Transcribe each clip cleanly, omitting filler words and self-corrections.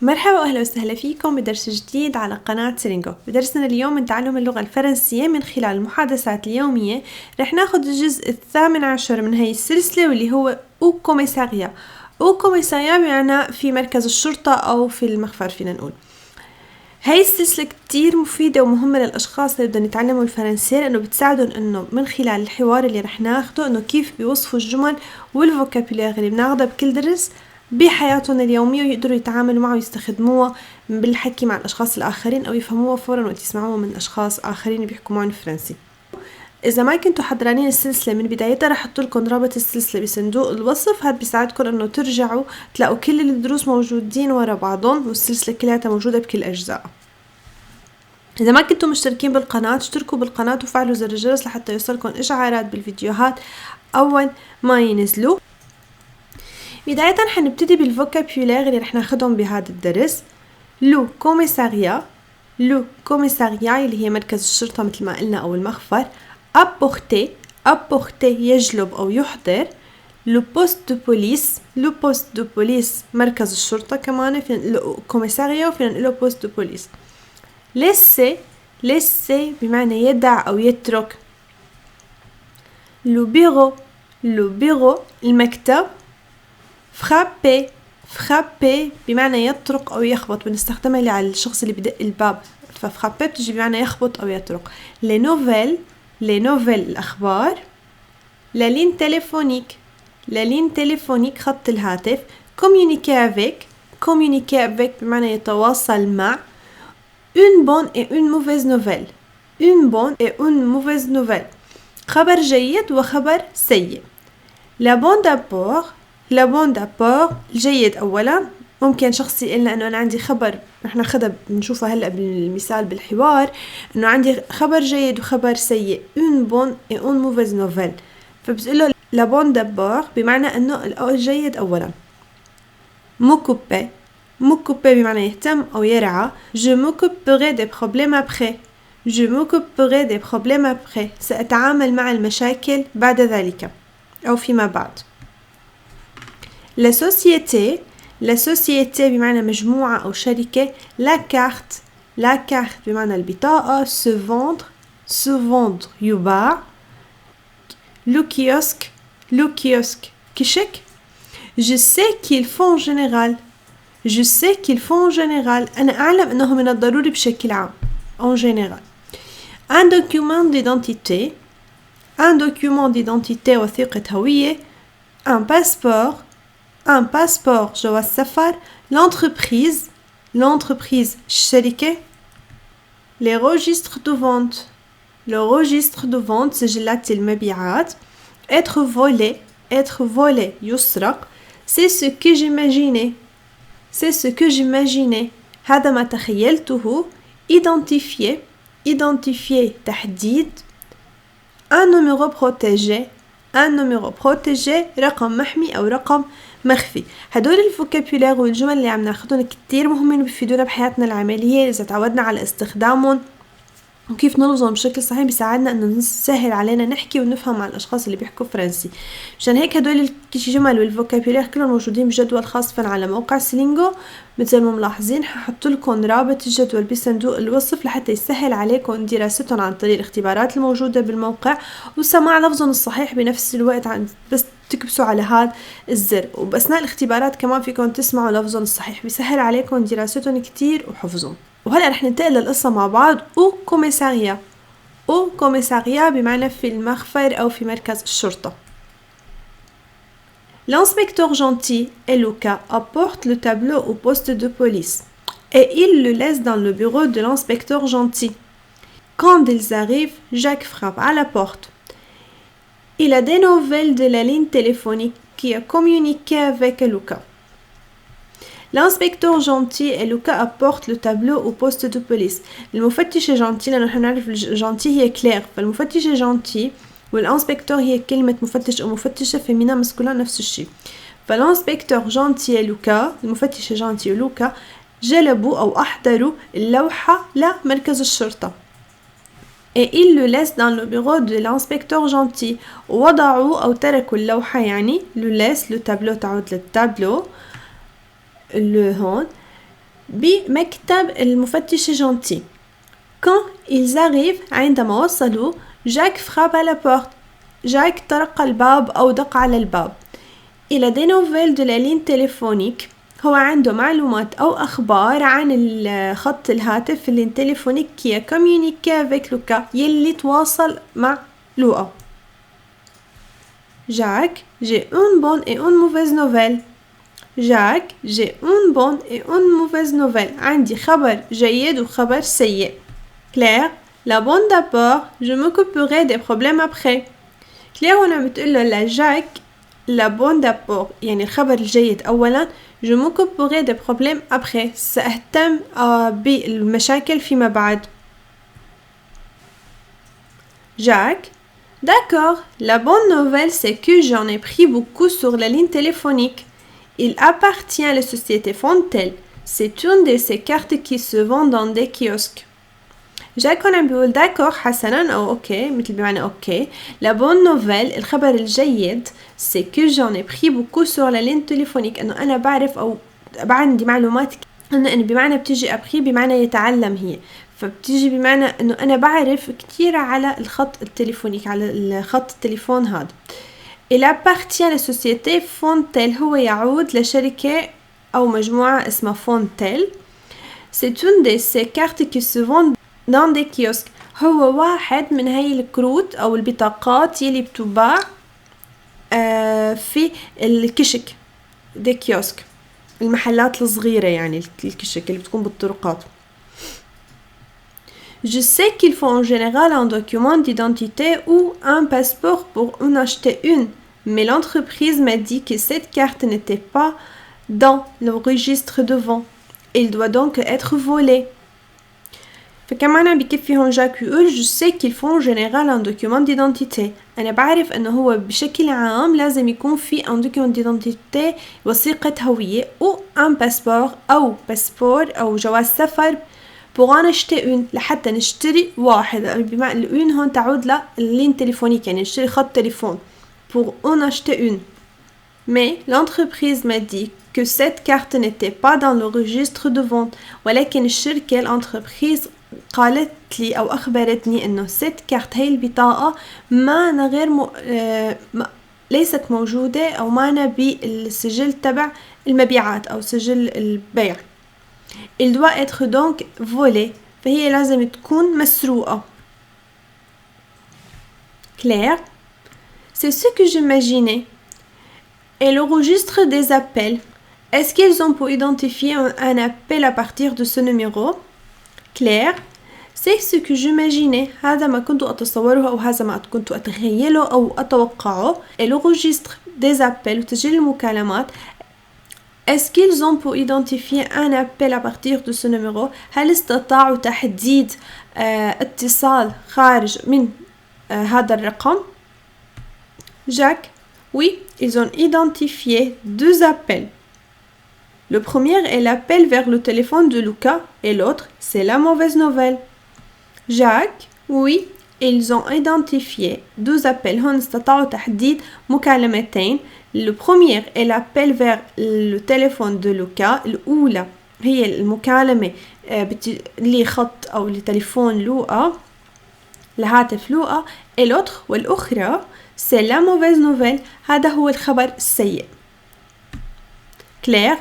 مرحبا وأهلا وسهلا فيكم بدرس جديد على قناة سيلينغو. بدرسنا اليوم من تعلم اللغة الفرنسية من خلال المحادثات اليومية. رح ناخد الجزء 18 من هاي السلسلة واللي هو أو كوميساريا. أو كوميساريا بمعنى في مركز الشرطة أو في المخفر فينا نقول. هاي السلسلة كتير مفيدة ومهمة للأشخاص اللي بدهم يتعلموا الفرنسية، لأنه بتساعدهم إنه من خلال الحوار اللي رح ناخده إنه كيف بيوصفوا الجمل والفوكابولير اللي بناخده بكل درس بحياتهم اليومية، ويقدروا يتعاملوا معه ويستخدموها بالحكي مع الأشخاص الآخرين أو يفهموها فورا وقت يسمعوها من أشخاص آخرين بيحكوا معهم فرنسي. إذا ما كنتوا حضرانين السلسلة من بدايتها رح أحط لكم رابط السلسلة بصندوق الوصف. هاد بيساعدكم إنه ترجعوا تلاقوا كل الدروس موجودين ورا بعضهم، والسلسلة كلها موجودة بكل أجزاء. إذا ما كنتوا مشتركين بالقناة اشتركوا بالقناة وفعلوا زر الجرس لحتى يوصلكم إشعارات بالفيديوهات أول ما ينزلوا. بداية حنبتدي بالفوكابولير اللي رح ناخدهم بهذا الدرس. لو كوميساريا اللي هي مركز الشرطة مثل ما قلنا أو المخفر. apporter يجلب أو يحضر. لو بوست دو بوليس مركز الشرطة كمان في كوميساريا وفينا نقوله بوست دو بوليس. laisser بمعنى يدع أو يترك. لو بيرو المكتب. frapper بمعنى يطرق أو يخبط، بنستخدمها على الشخص اللي بدق الباب، ففرابي بتجي بمعنى يخبط أو يطرق. les nouvelles الأخبار. la ligne téléphonique خط الهاتف. communiquer avec بمعنى يتواصل مع. une bonne et une mauvaise nouvelle خبر جيد وخبر سيء. la bonne d'abord الجيد أولا. ممكن شخص يقلنا أنه أنا عندي خبر، نحن ناخدها بنشوفها هلأ بالمثال بالحوار، أنه عندي خبر جيد وخبر سيء une bonne et une mauvaise nouvelle، فبتقوله la bonne d'abord بمعنى أنه الجيد أولا. m'occuper بمعنى يهتم أو يرعى. je m'occuperai des problèmes après سأتعامل مع المشاكل بعد ذلك أو فيما بعد. la société بمعنى مجموعة أو شركة. la carte بمعنى البطاقة. se vendre يباع. le kiosque كشك. je sais qu'ils font en général أنا أعلم أنه من الضروري بشكل عام en général. un document d'identité وثيقة هوية. un passeport جواز سفر. l'entreprise الشركة. les registres de vente سجلات المبيعات. être volé يسرق. c'est ce que j'imaginais هذا ما تخيلته. identifier تحديد. un numéro protégé رقم محمي أو رقم مخفي. هدول الفوكابولير والجمل اللي عم ناخدهم كتير مهمين وبيفيدونا بحياتنا العملية إذا تعودنا على استخدامهم وكيف نلفظهم بشكل صحيح، بيساعدنا انه نسهل علينا نحكي ونفهم مع الاشخاص اللي بيحكوا فرنسي. مشان هيك هدول الجمل والفوكابولير كلهم موجودين بجدول خاص على موقع سيلينغو. مثل ما ملاحظين هحط لكم رابط الجدول بصندوق الوصف لحتى يسهل عليكم دراستهم عن طريق الاختبارات الموجودة بالموقع وسماع لفظهم الصحيح بنفس الوقت بس تكبسوا على هذا الزر، وبأثناء الاختبارات كمان فيكم تسمعوا لفظهم الصحيح، بيسهل عليكم دراستهم كتير وحفظهم. وهلأ رح ننتقل للقصة مع بعض. أو كوميساريا بمعنى في المخفر أو في مركز الشرطة. L'inspecteur gentil et Luca apportent le tableau au poste de police et ils le laissent dans le bureau de l'inspecteur gentil. Quand ils arrivent, Jacques frappe à la porte. Il a des nouvelles de la ligne téléphonique qui a communiqué avec Luca. L'inspecteur gentil et Luca apportent le tableau au poste de police. المفتشة gentil لأنه نحن نعرف gentil هي كلير، فالمفتشة gentil والانسبكتور هي كلمة مفتش أو مفتشة فيمينا مسكولا نفس الشيء. فالانسبكتور gentil et Luca المفتشة gentil ولوكا جلبوا أو أحضروا اللوحة لمركز الشرطة. et ils le laissent dans le bureau de l'inspecteur gentil. ووضعوا أو تركوا اللوحة يعني le laisse le tableau تعود للتابلو اللي هون بمكتب المفتش جونتي. Quand ils arrivent عندما وصلوا جاك frappe à la porte. جاك طرق الباب أو دق على الباب. Il a des nouvelles de la ligne téléphonique. هو عنده معلومات أو أخبار عن خط الهاتف اللين تليفونيك qui a communiqué avec Luca يلي تواصل مع لوقا. Jacques, j'ai une bonne et une mauvaise nouvelle. Jacques, j'ai une bonne et une mauvaise nouvelle. عندي خبر جيد وخبر سيء. Claire, la bonne d'abord, je m'occuperai des problèmes après. Claire هنا بتقول له لجاك la bonne d'abord يعني الخبر الجيد أولا. Je m'occuperai des problèmes après. سأهتم بالمشاكل فيما بعد. Jacques, d'accord, la bonne nouvelle c'est que j'en ai pris beaucoup sur la ligne téléphonique. Il appartient à la société Fontel. C'est une de ces cartes qui se vendent dans des kiosques. جاك هنا بيقول d'accord حسنا أو أوكي مثل بمعنى أوكي. La bonne nouvelle الخبر الجيد c'est que j'en ai pris beaucoup sur la ligne téléphonique إنه أنا بعرف أو عندي معلومات إنه بمعنى بتيجي أبخي بمعنى يتعلم هي فبتيجي بمعنى إنه أنا بعرف كتير على الخط التليفونيك على الخط التليفون هذا. Il appartient à la société Fontel هو يعود لشركة أو مجموعة اسمها Fontel. C'est une de ces cartes qui se vendent dans des kiosques. هو واحد من هاي الكروت أو البطاقات يلي بتباع في الكشك دي كيوسك المحلات الصغيرة يعني الكشك اللي بتكون بالطرقات. Je sais qu'il faut en général un document d'identité ou un passeport pour en acheter une, mais l'entreprise m'a dit que cette carte n'était pas dans le registre de vente. Il doit donc être volé. فكمان بكفي هون جاك يقول je sais qu'il faut en général un document d'identité. أنا بعرف أنه هو بشكل عام لازم يكون في un document d'identité وثيقة هوية أو un passeport أو باسبور أو جواز سفر pour en acheter une لحتى نشتري واحد بمعنى une هون تعود للين تليفونيك يعني نشتري خط تليفون pour en acheter une. Mais l'entreprise m'a dit que cette carte n'était pas dans le registre de vente. ولكن الشركة الانتربريز قالت لي أو أخبرتني إنه ست كارت هاي البطاقة ما غير ليست موجودة أو معنا بالسجل تبع المبيعات أو سجل البيع. Il doit être donc volé. فهي لازم تكون مسروقة. Claire, c'est ce que j'imaginais. Et le registre des appels, est-ce qu'ils ont pu identifier un appel à partir de ce numéro? Claire, c'est ce que j'imaginais. هذا ما كنت أتصوره أو هذا ما كنت أتخيله أو أتوقعه. Et le registre des appels وتسجيل المكالمات, est-ce qu'ils ont pu identifier un appel à partir de ce numéro? هل استطاعوا تحديد اتصال خارج من هذا الرقم؟ Jacques, oui, ils ont identifié deux appels. Le premier est l'appel vers le téléphone de Luca et l'autre, c'est la mauvaise nouvelle. Jacques, oui, ils ont identifié deux appels. هون استطاعوا تحديد مكالمتين. Le premier est l'appel vers le téléphone de Luca. الأولى هي المكالمة اللي خط أو لتليفون لوقا لهاتف لوقا. Et l'autre والأخرى c'est la mauvaise nouvelle. هذا هو الخبر السيء. Claire,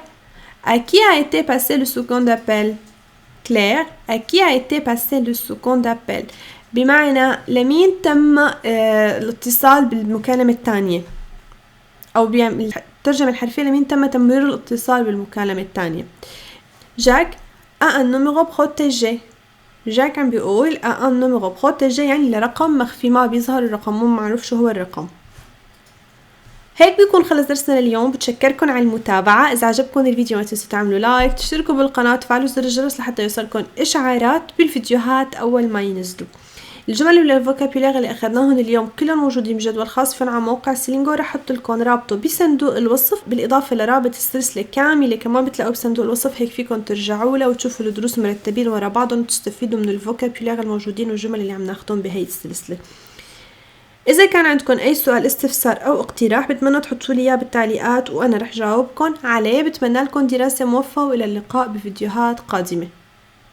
à qui a été passé le second appel? Claire, à qui a été passé le second appel? بمعنى لمين تم الاتصال بالمكالمة الثانية أو بالترجمة الحرفية لمين تم تمرير الاتصال بالمكالمة الثانية. Jacques a un numéro protégé. جاك عم بيقول a un numéro protégé يعني لرقم مخفي ما بيظهر الرقم مو معروف شو هو الرقم. هيك بيكون خلص درسنا اليوم. بتشكركم على المتابعة. إذا عجبكم الفيديو ما تنسوا تعملوا لايك تشتركوا بالقناة وتفعلوا زر الجرس لحتى يوصلكم إشعارات بالفيديوهات أول ما ينزلوا. الجمل والفوكابيولار اللي أخذناهم اليوم كلهم موجودين بجدول خاص فيهم على موقع سلينجو. رح أحط لكم رابطه بصندوق الوصف بالإضافة لرابط السلسلة كاملة كمان بتلاقوه بصندوق الوصف. هيك فيكم ترجعوا له وتشوفوا الدروس مرتبين ورا بعضهم وتستفيدوا من الفوكابيولار الموجودين والجمل اللي عم ناخدهم بهي السلسلة. إذا كان عندكم أي سؤال استفسار أو اقتراح بتمنى تحطوا لي إياه بالتعليقات وأنا رح جاوبكم عليه. بتمنى لكم دراسة موفقة وإلى اللقاء بفيديوهات قادمة.